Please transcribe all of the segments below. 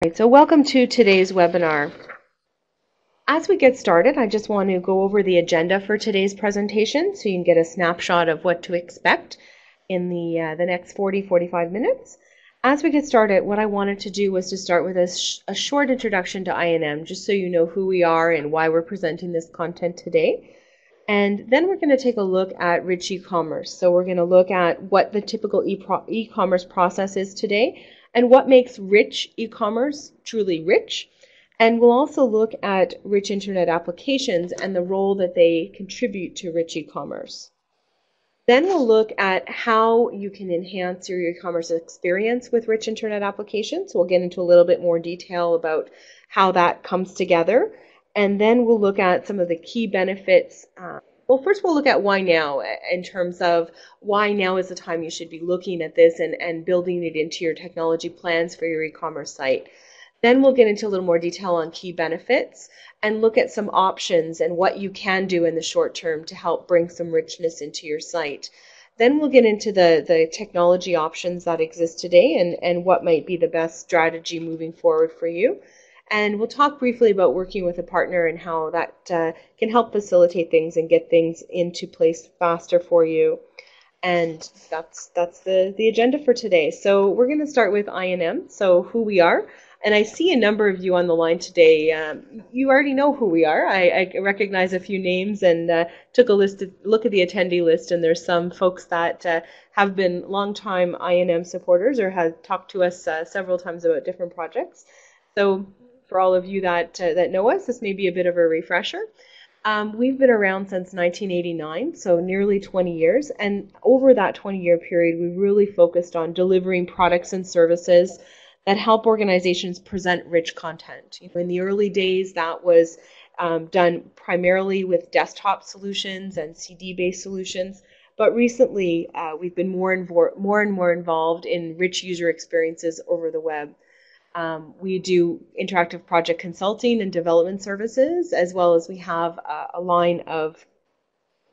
Right, so welcome to today's webinar. As we get started, I just want to go over the agenda for today's presentation so you can get a snapshot of what to expect in the next 45 minutes. As we get started, what I wanted to do was to start with a short introduction to INM, just so you know who we are and why we're presenting this content today. And then we're going to take a look at rich eCommerce. So we're going to look at what the typical e-commerce process is today and what makes rich e-commerce truly rich. And we'll also look at rich internet applications and the role that they contribute to rich e-commerce. Then we'll look at how you can enhance your e-commerce experience with rich internet applications. We'll get into a little bit more detail about how that comes together. And then we'll look at some of the key benefits. Well, first we'll look at why now, in terms of why now is the time you should be looking at this and building it into your technology plans for your e-commerce site. Then we'll get into a little more detail on key benefits and look at some options and what you can do in the short term to help bring some richness into your site. Then we'll get into the technology options that exist today and what might be the best strategy moving forward for you. And we'll talk briefly about working with a partner and how that can help facilitate things and get things into place faster for you. And that's the agenda for today. So we're going to start with INM, so who we are. And I see a number of you on the line today. You already know who we are. I recognize a few names and took a look at the attendee list, and there's some folks that have been longtime INM supporters or have talked to us several times about different projects. So for all of you that know us, this may be a bit of a refresher. We've been around since 1989, so nearly 20 years. And over that 20-year period, we really focused on delivering products and services that help organizations present rich content. In the early days, that was done primarily with desktop solutions and CD-based solutions. But recently, we've been more and more involved in rich user experiences over the web. We do interactive project consulting and development services, as well as we have a line of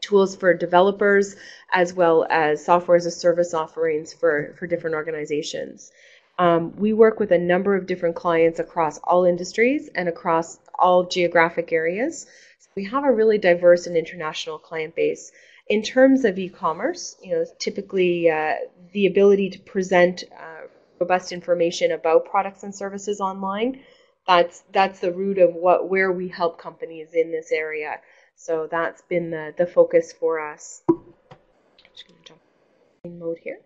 tools for developers, as well as software as a service offerings for different organizations. We work with a number of different clients across all industries and across all geographic areas. So we have a really diverse and international client base. In terms of e-commerce, typically the ability to present robust information about products and services online, that's the root of where we help companies in this area. So that's been the focus for us. I'm just going to jump in mode here.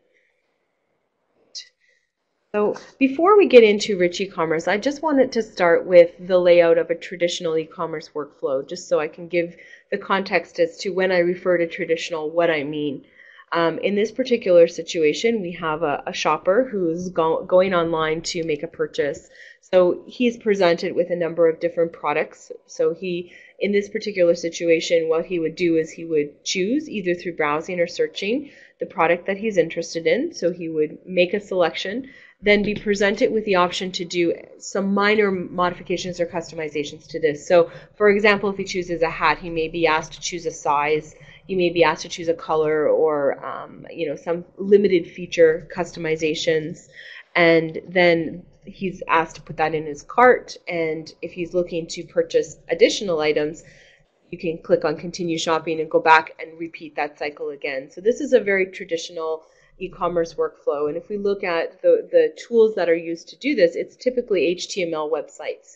So before we get into rich e-commerce, I just wanted to start with the layout of a traditional e-commerce workflow, just so I can give the context as to when I refer to traditional, what I mean. In this particular situation, we have a shopper who's going online to make a purchase. So he's presented with a number of different products. So in this particular situation, what he would do is he would choose, either through browsing or searching, the product that he's interested in. So he would make a selection, then be presented with the option to do some minor modifications or customizations to this. So for example, if he chooses a hat, he may be asked to choose a size. You may be asked to choose a color or some limited feature customizations, and then he's asked to put that in his cart. And if he's looking to purchase additional items, you can click on continue shopping and go back and repeat that cycle again. So this is a very traditional e-commerce workflow. And if we look at the tools that are used to do this, it's typically HTML websites.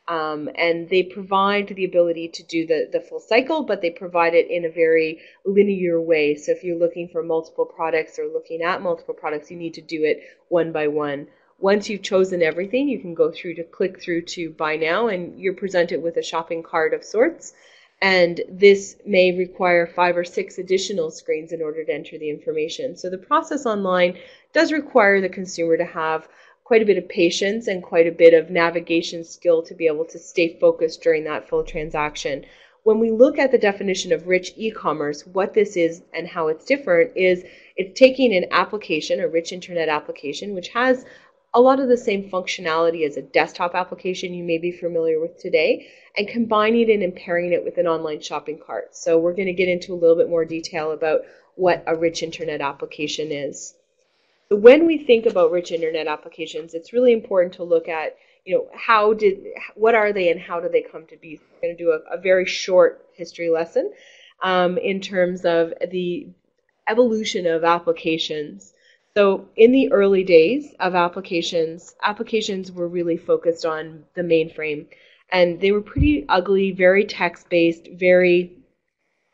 And they provide the ability to do the full cycle, but they provide it in a very linear way. So if you're looking for multiple products or looking at multiple products, you need to do it one by one. Once you've chosen everything, you can go through to click through to buy now, and you're presented with a shopping cart of sorts. And this may require 5 or 6 additional screens in order to enter the information. So the process online does require the consumer to have quite a bit of patience and quite a bit of navigation skill to be able to stay focused during that full transaction. When we look at the definition of rich e-commerce, what this is and how it's different is it's taking an application, a rich internet application, which has a lot of the same functionality as a desktop application you may be familiar with today, and combining it and pairing it with an online shopping cart. So we're going to get into a little bit more detail about what a rich internet application is. So when we think about rich internet applications, it's really important to look at what are they and how do they come to be? So we're going to do a very short history lesson in terms of the evolution of applications. So in the early days of applications were really focused on the mainframe, and they were pretty ugly, very text-based, very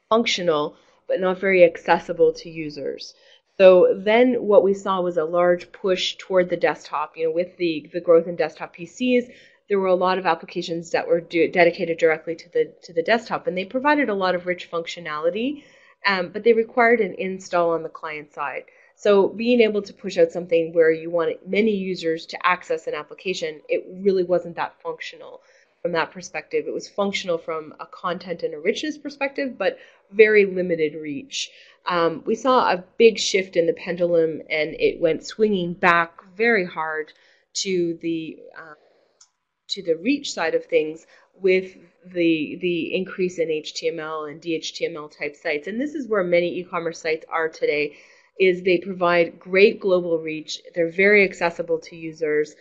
functional, but not very accessible to users. So then what we saw was a large push toward the desktop. With the growth in desktop PCs, there were a lot of applications that were dedicated directly to the desktop, and they provided a lot of rich functionality, but they required an install on the client side. So being able to push out something where you wanted many users to access an application, it really wasn't that functional from that perspective. It was functional from a content and a richness perspective, but very limited reach. We saw a big shift in the pendulum, and it went swinging back very hard to the reach side of things with the increase in HTML and DHTML type sites. And this is where many e-commerce sites are today, is they provide great global reach. They're very accessible to users,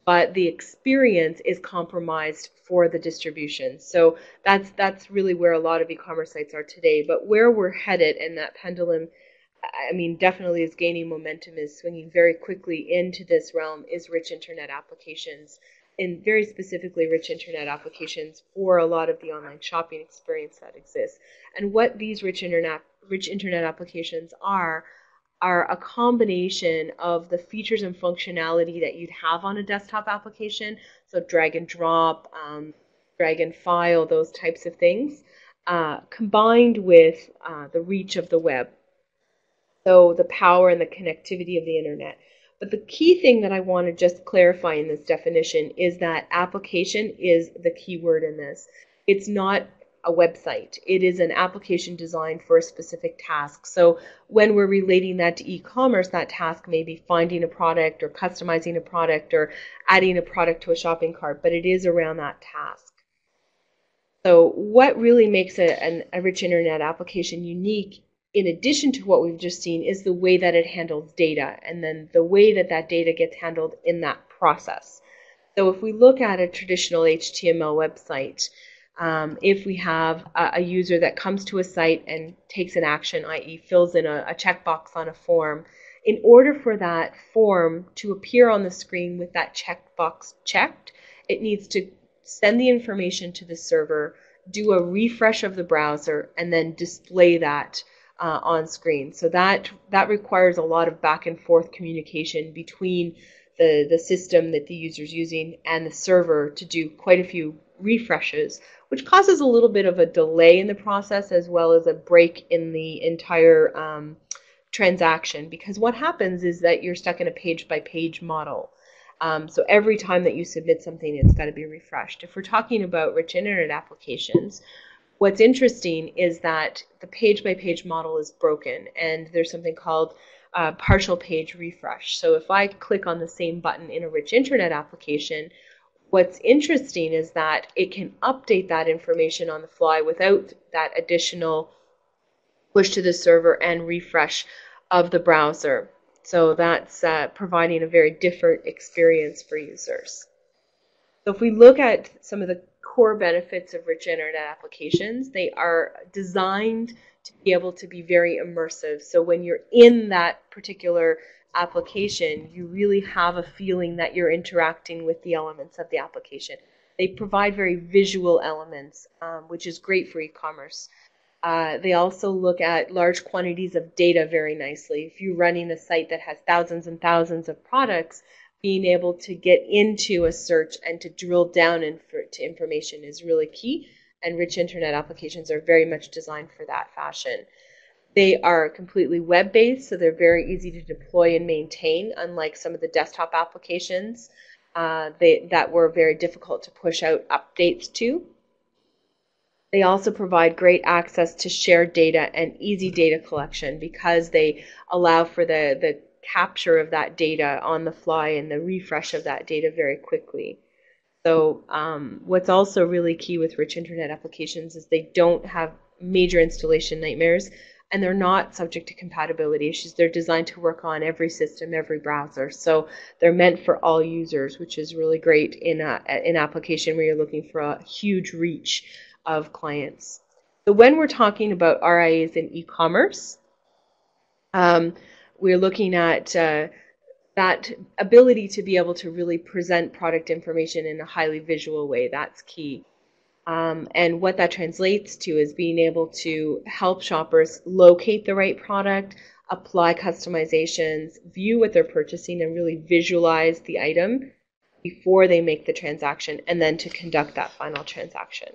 but the experience is compromised for the distribution. So that's really where a lot of e-commerce sites are today. But where we're headed, and that pendulum, I mean, definitely is gaining momentum, is swinging very quickly into this realm, is rich internet applications, and very specifically rich internet applications for a lot of the online shopping experience that exists. And what these rich internet applications are a combination of the features and functionality that you'd have on a desktop application, so drag and drop, drag and file, those types of things, combined with the reach of the web, so the power and the connectivity of the internet. But the key thing that I want to just clarify in this definition is that application is the key word in this. It's not a website. It is an application designed for a specific task. So when we're relating that to e-commerce, that task may be finding a product or customizing a product or adding a product to a shopping cart, but it is around that task. So what really makes a rich internet application unique, in addition to what we've just seen, is the way that it handles data, and then the way that that data gets handled in that process. So if we look at a traditional HTML website, if we have a user that comes to a site and takes an action, i.e. fills in a checkbox on a form, in order for that form to appear on the screen with that checkbox checked, it needs to send the information to the server, do a refresh of the browser, and then display that on screen. So that requires a lot of back and forth communication between the system that the user's using and the server to do quite a few refreshes, which causes a little bit of a delay in the process as well as a break in the entire transaction, because what happens is that you're stuck in a page-by-page model. So every time that you submit something, it's got to be refreshed. If we're talking about rich internet applications, what's interesting is that the page-by-page model is broken, and there's something called partial page refresh. So if I click on the same button in a rich internet application, what's interesting is that it can update that information on the fly without that additional push to the server and refresh of the browser. So that's providing a very different experience for users. So if we look at some of the core benefits of rich internet applications, they are designed to be able to be very immersive. So when you're in that particular application, you really have a feeling that you're interacting with the elements of the application. They provide very visual elements, which is great for e-commerce. They also look at large quantities of data very nicely. If you're running a site that has thousands and thousands of products, being able to get into a search and to drill down to information is really key, and rich internet applications are very much designed for that fashion. They are completely web-based, so they're very easy to deploy and maintain, unlike some of the desktop applications that were very difficult to push out updates to. They also provide great access to shared data and easy data collection because they allow for the capture of that data on the fly and the refresh of that data very quickly. So what's also really key with rich internet applications is they don't have major installation nightmares. and they're not subject to compatibility issues. They're designed to work on every system, every browser. So they're meant for all users, which is really great in an application where you're looking for a huge reach of clients. So when we're talking about RIAs in e-commerce, we're looking at that ability to be able to really present product information in a highly visual way. That's key. And what that translates to is being able to help shoppers locate the right product, apply customizations, view what they're purchasing, and really visualize the item before they make the transaction, and then to conduct that final transaction.